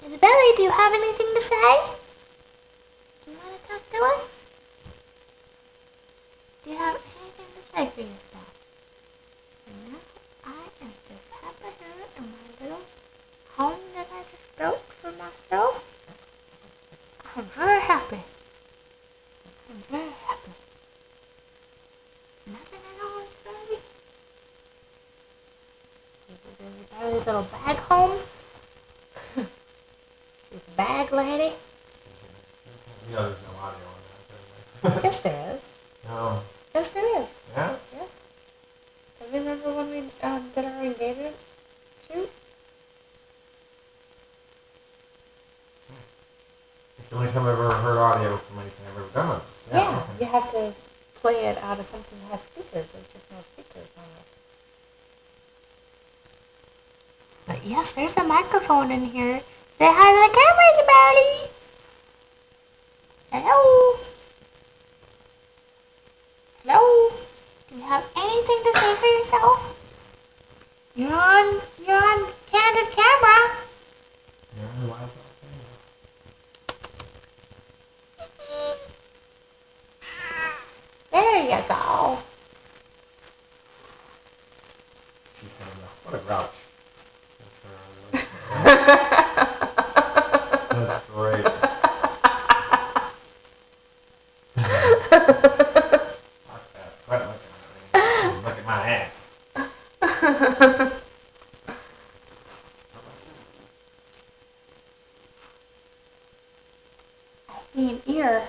Isabella, do you have anything to say? Do you want to talk to us? Do you have anything to say for yourself? And now I am just happy here in my little home that I just built for myself. I'm very happy. I'm very happy. Nothing at all is very. Is everybody's little bag home? This bag lady? You know there's no audio on that. Yes, there is. No. Yes, there is. Yeah? Yes. Do you remember when we did our engagement shoot? It's the only time I've ever heard audio from anything I've ever done with this. Yeah, Okay. you have to play it out of something that has speakers. There's just no speakers on it. But yes, there's a microphone in here. Say hi to the camera, everybody! Hello? Hello? Do you have anything to say for yourself? You're on candid camera. Yeah, why is that? There you go. She's saying, what a grouch. That's great. Fuck that. Quit looking at me. Look at my ass. I see an ear.